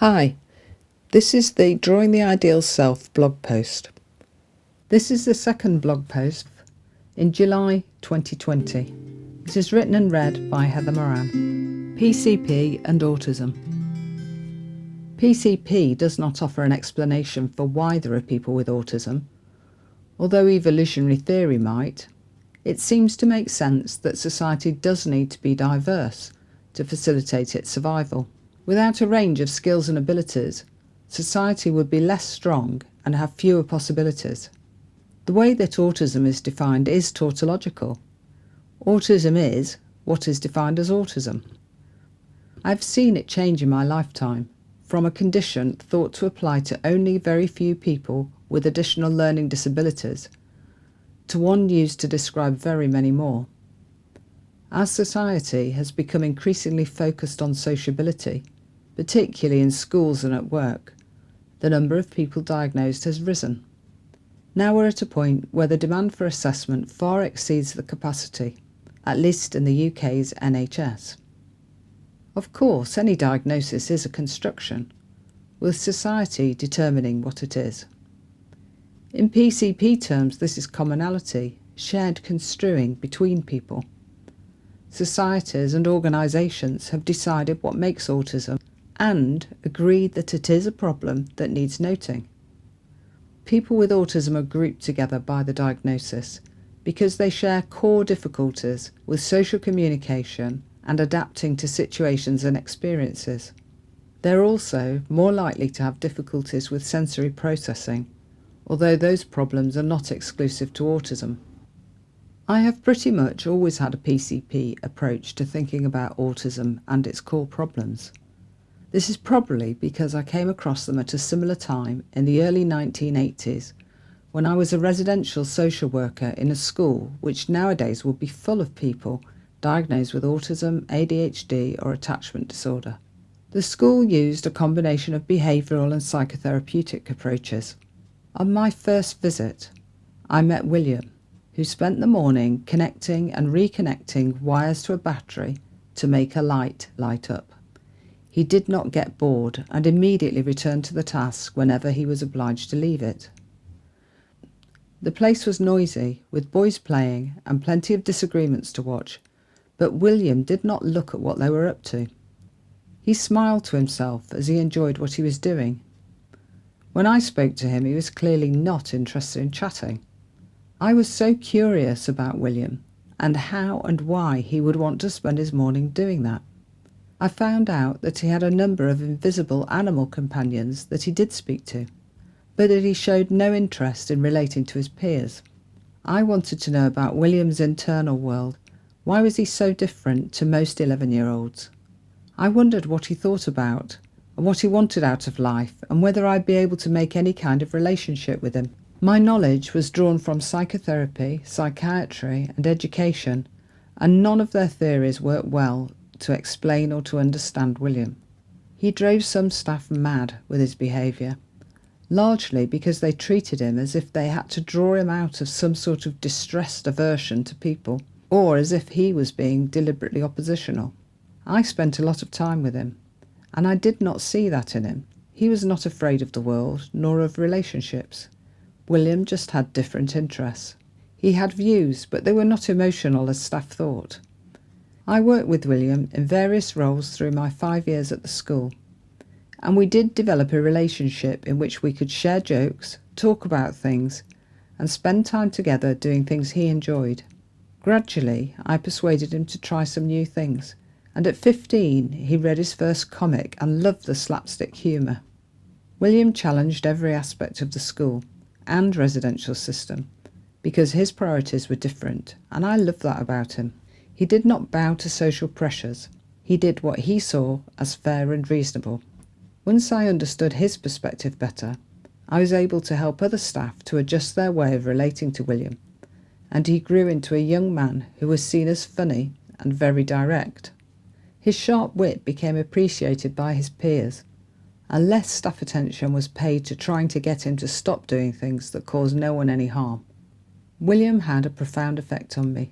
Hi, this is the Drawing the Ideal Self blog post. This is the second blog post in July 2020. It is written and read by Heather Moran. PCP and autism. PCP does not offer an explanation for why there are people with autism. Although evolutionary theory might, it seems to make sense that society does need to be diverse to facilitate its survival. Without a range of skills and abilities, society would be less strong and have fewer possibilities. The way that autism is defined is tautological. Autism is what is defined as autism. I've seen it change in my lifetime, from a condition thought to apply to only very few people with additional learning disabilities, to one used to describe very many more. Our society has become increasingly focused on sociability, particularly in schools and at work. The number of people diagnosed has risen. Now we're at a point where the demand for assessment far exceeds the capacity, at least in the UK's NHS. Of course, any diagnosis is a construction, with society determining what it is. In PCP terms, this is commonality, shared construing between people. Societies and organisations have decided what makes autism and agreed that it is a problem that needs noting. People with autism are grouped together by the diagnosis because they share core difficulties with social communication and adapting to situations and experiences. They're also more likely to have difficulties with sensory processing, although those problems are not exclusive to autism. I have pretty much always had a PCP approach to thinking about autism and its core problems. This is probably because I came across them at a similar time in the early 1980s when I was a residential social worker in a school which nowadays would be full of people diagnosed with autism, ADHD or attachment disorder. The school used a combination of behavioural and psychotherapeutic approaches. On my first visit, I met William, who spent the morning connecting and reconnecting wires to a battery to make a light light up. He did not get bored and immediately returned to the task whenever he was obliged to leave it. The place was noisy, with boys playing and plenty of disagreements to watch, but William did not look at what they were up to. He smiled to himself as he enjoyed what he was doing. When I spoke to him, he was clearly not interested in chatting. I was so curious about William and how and why he would want to spend his morning doing that. I found out that he had a number of invisible animal companions that he did speak to, but that he showed no interest in relating to his peers. I wanted to know about William's internal world. Why was he so different to most 11-year-olds? I wondered what he thought about and what he wanted out of life and whether I'd be able to make any kind of relationship with him. My knowledge was drawn from psychotherapy, psychiatry and education, and none of their theories worked well to explain or to understand William. He drove some staff mad with his behaviour, largely because they treated him as if they had to draw him out of some sort of distressed aversion to people, or as if he was being deliberately oppositional. I spent a lot of time with him, and I did not see that in him. He was not afraid of the world, nor of relationships. William just had different interests. He had views, but they were not emotional as staff thought. I worked with William in various roles through my 5 years at the school, and we did develop a relationship in which we could share jokes, talk about things, and spend time together doing things he enjoyed. Gradually, I persuaded him to try some new things, and at 15 he read his first comic and loved the slapstick humour. William challenged every aspect of the school and residential system because his priorities were different, and I loved that about him. He did not bow to social pressures. He did what he saw as fair and reasonable. Once I understood his perspective better, I was able to help other staff to adjust their way of relating to William, and he grew into a young man who was seen as funny and very direct. His sharp wit became appreciated by his peers, and less staff attention was paid to trying to get him to stop doing things that caused no one any harm. William had a profound effect on me.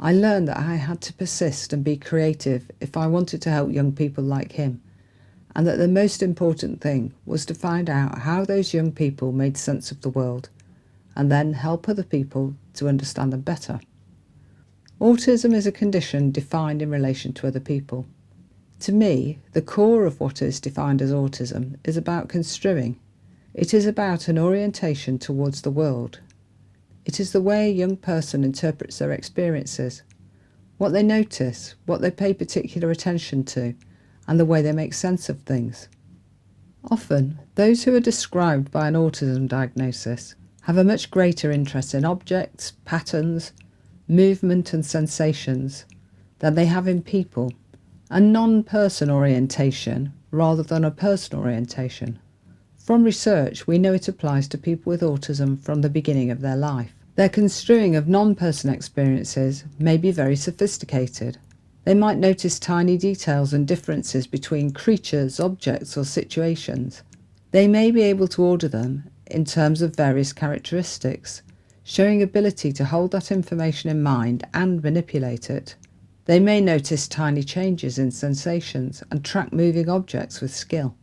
I learned that I had to persist and be creative if I wanted to help young people like him, and that the most important thing was to find out how those young people made sense of the world, and then help other people to understand them better. Autism is a condition defined in relation to other people. To me, the core of what is defined as autism is about construing. It is about an orientation towards the world. It is the way a young person interprets their experiences, what they notice, what they pay particular attention to, and the way they make sense of things. Often, those who are described by an autism diagnosis have a much greater interest in objects, patterns, movement and sensations than they have in people, a non-person orientation rather than a person orientation. From research, we know it applies to people with autism from the beginning of their life. Their construing of non-person experiences may be very sophisticated. They might notice tiny details and differences between creatures, objects, or situations. They may be able to order them in terms of various characteristics, showing ability to hold that information in mind and manipulate it. They may notice tiny changes in sensations and track moving objects with skill.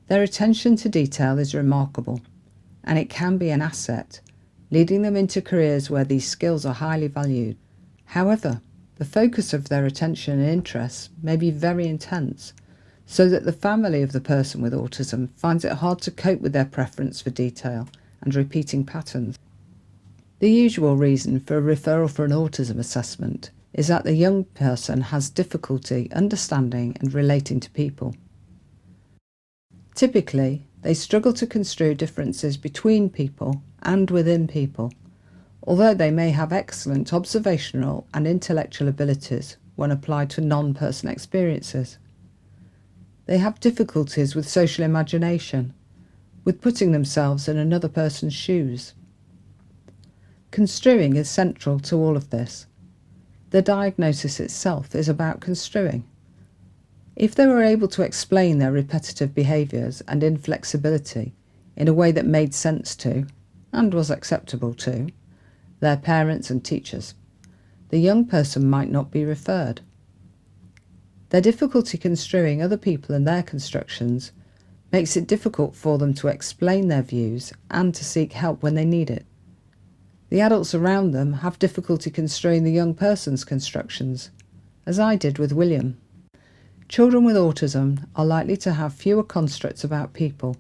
Their attention to detail is remarkable, and it can be an asset, leading them into careers where these skills are highly valued. However, the focus of their attention and interests may be very intense, so that the family of the person with autism finds it hard to cope with their preference for detail and repeating patterns. The usual reason for a referral for an autism assessment is that the young person has difficulty understanding and relating to people. Typically, they struggle to construe differences between people and within people, although they may have excellent observational and intellectual abilities when applied to non-person experiences. They have difficulties with social imagination, with putting themselves in another person's shoes. Construing is central to all of this. The diagnosis itself is about construing. If they were able to explain their repetitive behaviours and inflexibility in a way that made sense to, and was acceptable to, their parents and teachers, the young person might not be referred. Their difficulty construing other people and their constructions makes it difficult for them to explain their views and to seek help when they need it. The adults around them have difficulty construing the young person's constructions, as I did with William. Children with autism are likely to have fewer constructs about people,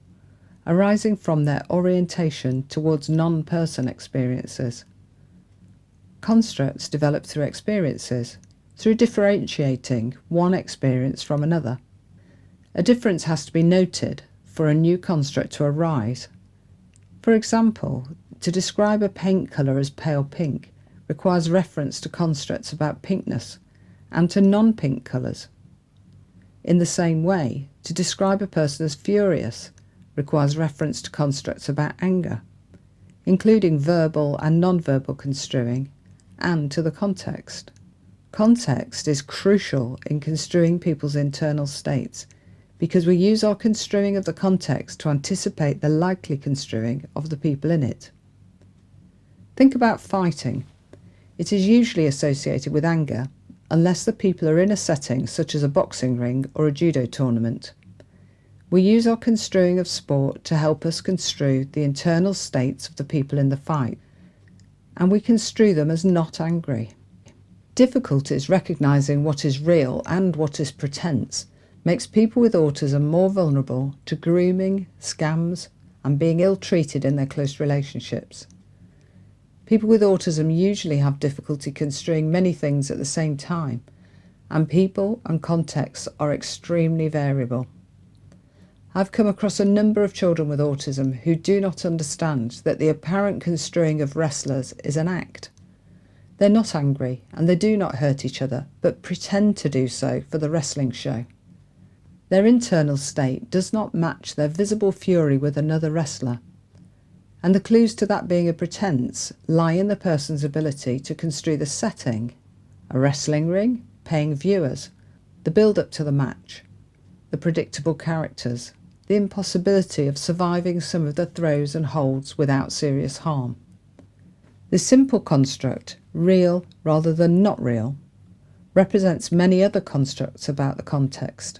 arising from their orientation towards non-person experiences. Constructs develop through experiences, through differentiating one experience from another. A difference has to be noted for a new construct to arise. For example, to describe a paint colour as pale pink requires reference to constructs about pinkness and to non-pink colours. In the same way, to describe a person as furious requires reference to constructs about anger, including verbal and non-verbal construing, and to the context. Context is crucial in construing people's internal states because we use our construing of the context to anticipate the likely construing of the people in it. Think about fighting. It is usually associated with anger, unless the people are in a setting such as a boxing ring or a judo tournament. We use our construing of sport to help us construe the internal states of the people in the fight, and we construe them as not angry. Difficulties recognising what is real and what is pretense makes people with autism more vulnerable to grooming, scams, and being ill-treated in their close relationships. People with autism usually have difficulty construing many things at the same time, and people and contexts are extremely variable. I've come across a number of children with autism who do not understand that the apparent construing of wrestlers is an act. They're not angry and they do not hurt each other, but pretend to do so for the wrestling show. Their internal state does not match their visible fury with another wrestler, and the clues to that being a pretense lie in the person's ability to construe the setting, a wrestling ring, paying viewers, the build-up to the match, the predictable characters, the impossibility of surviving some of the throws and holds without serious harm. The simple construct, real rather than not real, represents many other constructs about the context.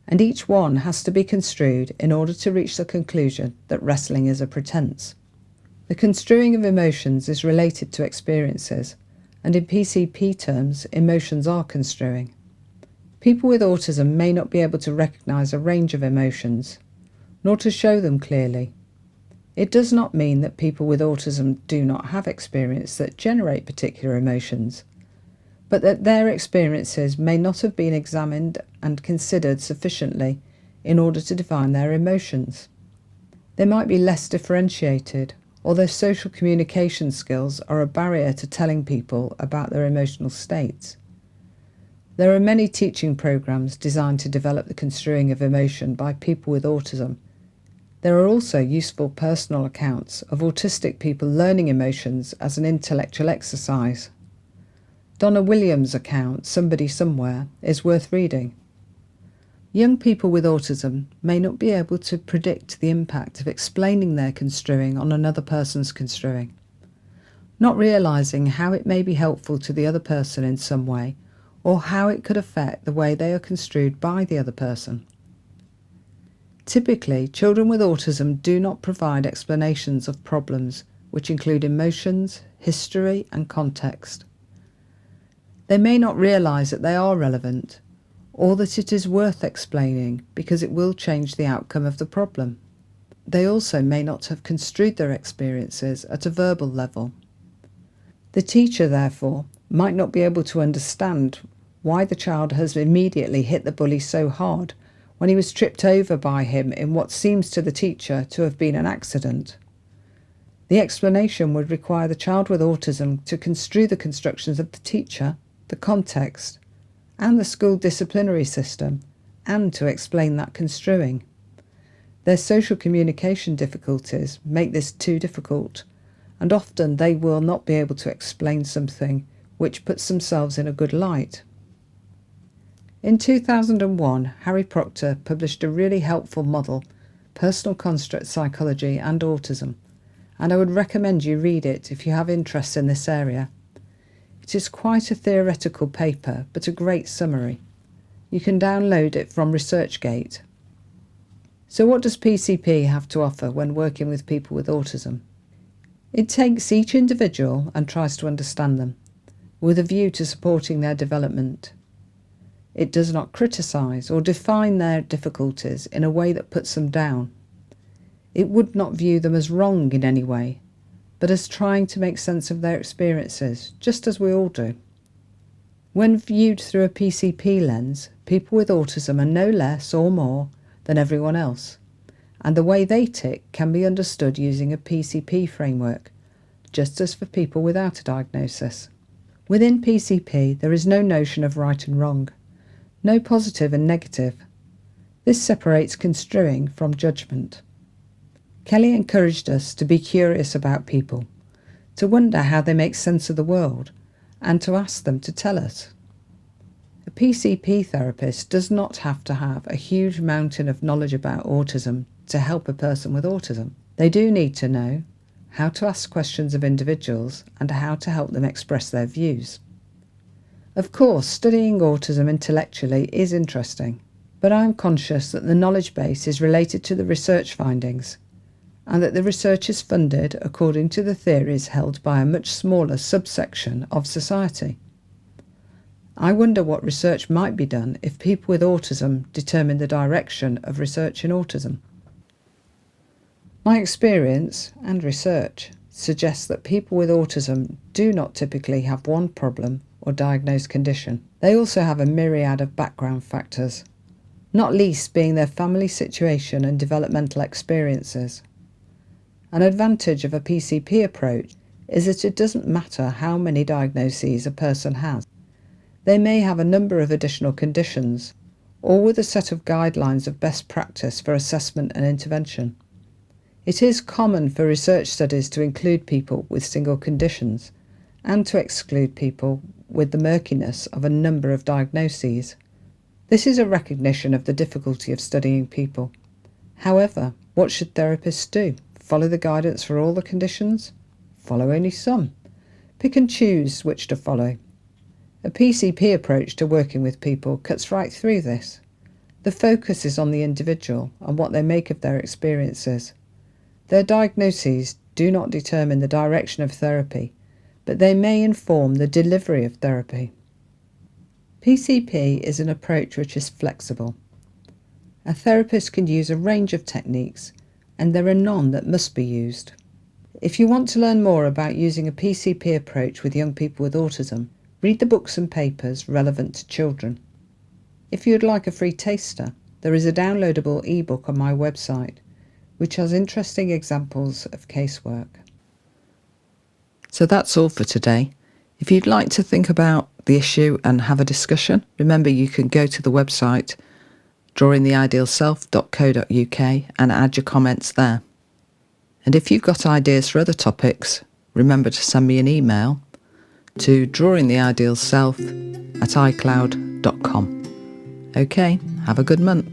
and each one has to be construed in order to reach the conclusion that wrestling is a pretense. The construing of emotions is related to experiences, and in PCP terms, emotions are construing. People with autism may not be able to recognise a range of emotions, nor to show them clearly. It does not mean that people with autism do not have experience that generate particular emotions, but that their experiences may not have been examined and considered sufficiently in order to define their emotions. They might be less differentiated, or their social communication skills are a barrier to telling people about their emotional states. There are many teaching programs designed to develop the construing of emotion by people with autism. There are also useful personal accounts of autistic people learning emotions as an intellectual exercise. Donna Williams' account, Somebody Somewhere, is worth reading. Young people with autism may not be able to predict the impact of explaining their construing on another person's construing, not realising how it may be helpful to the other person in some way, or how it could affect the way they are construed by the other person. Typically, children with autism do not provide explanations of problems which include emotions, history and context. They may not realise that they are relevant, or that it is worth explaining because it will change the outcome of the problem. They also may not have construed their experiences at a verbal level. The teacher, therefore, might not be able to understand why the child has immediately hit the bully so hard when he was tripped over by him in what seems to the teacher to have been an accident. The explanation would require the child with autism to construe the constructions of the teacher, the context, and the school disciplinary system, and to explain that construing. Their social communication difficulties make this too difficult, and often they will not be able to explain something which puts themselves in a good light. In 2001, Harry Proctor published a really helpful model, Personal Construct Psychology and Autism, and I would recommend you read it if you have interest in this area. It is quite a theoretical paper, but a great summary. You can download it from ResearchGate. So what does PCP have to offer when working with people with autism? It takes each individual and tries to understand them, with a view to supporting their development. It does not criticise or define their difficulties in a way that puts them down. It would not view them as wrong in any way, but as trying to make sense of their experiences, just as we all do. When viewed through a PCP lens, people with autism are no less or more than everyone else, and the way they tick can be understood using a PCP framework, just as for people without a diagnosis. Within PCP, there is no notion of right and wrong, no positive and negative. This separates construing from judgment. Kelly encouraged us to be curious about people, to wonder how they make sense of the world, and to ask them to tell us. A PCP therapist does not have to have a huge mountain of knowledge about autism to help a person with autism. They do need to know how to ask questions of individuals and how to help them express their views. Of course, studying autism intellectually is interesting, but I'm conscious that the knowledge base is related to the research findings, and that the research is funded according to the theories held by a much smaller subsection of society. I wonder what research might be done if people with autism determine the direction of research in autism. My experience and research suggests that people with autism do not typically have one problem or diagnosed condition. They also have a myriad of background factors, not least being their family situation and developmental experiences. An advantage of a PCP approach is that it doesn't matter how many diagnoses a person has. They may have a number of additional conditions, or with a set of guidelines of best practice for assessment and intervention. It is common for research studies to include people with single conditions and to exclude people with the murkiness of a number of diagnoses. This is a recognition of the difficulty of studying people. However, what should therapists do? Follow the guidance for all the conditions? Follow only some. Pick and choose which to follow. A PCP approach to working with people cuts right through this. The focus is on the individual and what they make of their experiences. Their diagnoses do not determine the direction of therapy, but they may inform the delivery of therapy. PCP is an approach which is flexible. A therapist can use a range of techniques, and there are none that must be used. If you want to learn more about using a PCP approach with young people with autism, read the books and papers relevant to children. If you would like a free taster, there is a downloadable ebook on my website, which has interesting examples of casework. So that's all for today. If you'd like to think about the issue and have a discussion, remember you can go to the website drawingtheidealself.co.uk and add your comments there. And if you've got ideas for other topics, remember to send me an email to drawingtheidealself@icloud.com. Okay, have a good month.